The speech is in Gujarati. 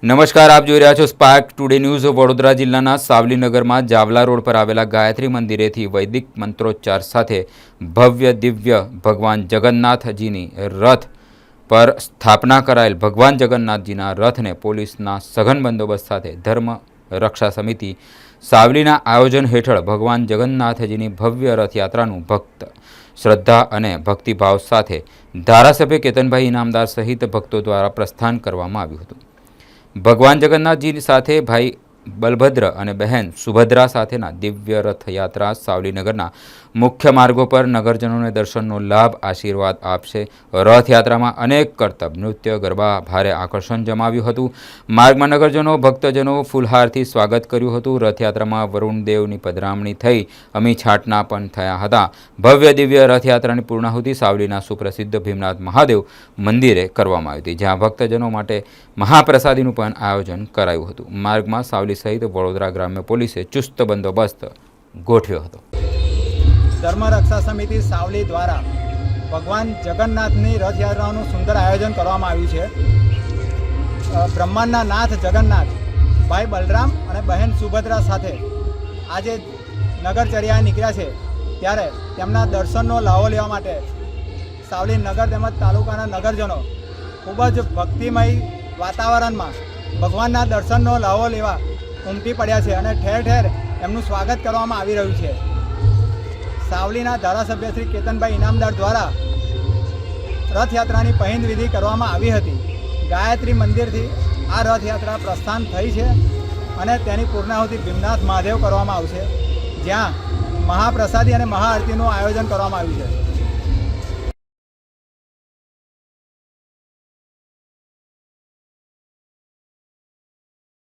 નમસ્કાર, આપ જોઈ રહ્યા છો સ્પાર્ક ટુડે ન્યૂઝ। વડોદરા જિલ્લાના સાવલીનગરમાં જાવલા રોડ પર આવેલા ગાયત્રી મંદિરેથી વૈદિક મંત્રોચ્ચાર સાથે ભવ્ય દિવ્ય ભગવાન જગન્નાથજીની રથ પર સ્થાપના કરાયેલ ભગવાન જગન્નાથજીના રથને પોલીસના સઘન બંદોબસ્ત સાથે ધર્મ રક્ષા સમિતિ સાવલીના આયોજન હેઠળ ભગવાન જગન્નાથજીની ભવ્ય રથયાત્રાનું ભક્ત શ્રદ્ધા અને ભક્તિભાવ સાથે ધારાસભ્ય કેતનભાઈ ઇનામદાર સહિત ભક્તો દ્વારા પ્રસ્થાન કરવામાં આવ્યું હતું। ભગવાન જગન્નાથજી સાથે ભાઈ બલભદ્ર અને બહેન સુભદ્રા સાથેના દિવ્ય રથયાત્રા સાવલીનગરના મુખ્ય માર્ગો પર નગરજનોને દર્શનનો લાભ આશીર્વાદ આપશે। રથયાત્રામાં અનેક કરતબ નૃત્ય ગરબા ભારે આકર્ષણ જમાવ્યું હતું। માર્ગમાં નગરજનો ભક્તજનો ફૂલહારથી સ્વાગત કર્યું હતું। રથયાત્રામાં વરુણદેવની પધરામણી થઈ અમી છાટના પણ થયા હતા। ભવ્ય દિવ્ય રથયાત્રાની પૂર્ણાહુતિ સાવલીના સુપ્રસિદ્ધ ભીમનાથ મહાદેવ મંદિરે કરવામાં આવી હતી, જ્યાં ભક્તજનો માટે મહાપ્રસાદીનું પણ આયોજન કરાયું હતું। માર્ગમાં સાવલી સહિત વડોદરા ગ્રામ્ય પોલીસે ચુસ્ત બંદોબસ્ત ગોઠવ્યો હતો। ધર્મ રક્ષા સમિતિ સાવલી દ્વારા ભગવાન જગન્નાથની રથયાત્રાનું સુંદર આયોજન કરવામાં આવ્યું છે। બ્રહ્માંડના નાથ જગન્નાથ ભાઈ બલરામ અને બહેન સુભદ્રા સાથે આજે નગરચર્યાએ નીકળ્યા છે, ત્યારે તેમના દર્શનનો લાવો લેવા માટે સાવલી નગર તેમજ તાલુકાના નગરજનો ખૂબ જ ભક્તિમય વાતાવરણમાં ભગવાનના દર્શનનો લાવો લેવા ઉમટી પડ્યા છે અને ઠેર ઠેર એમનું સ્વાગત કરવામાં આવી રહ્યું છે। સાવલીના ધારાસભ્ય શ્રી કેતનભાઈ ઇનામદાર દ્વારા રથયાત્રાની પહિંદ વિધિ કરવામાં આવી હતી। ગાયત્રી મંદિરથી આ રથયાત્રા પ્રસ્થાન થઈ છે અને તેની પૂર્ણાહુતિ ભીમનાથ મહાદેવ કરવામાં આવશે, જ્યાં મહાપ્રસાદી અને મહાઆરતીનું આયોજન કરવામાં આવ્યું છે।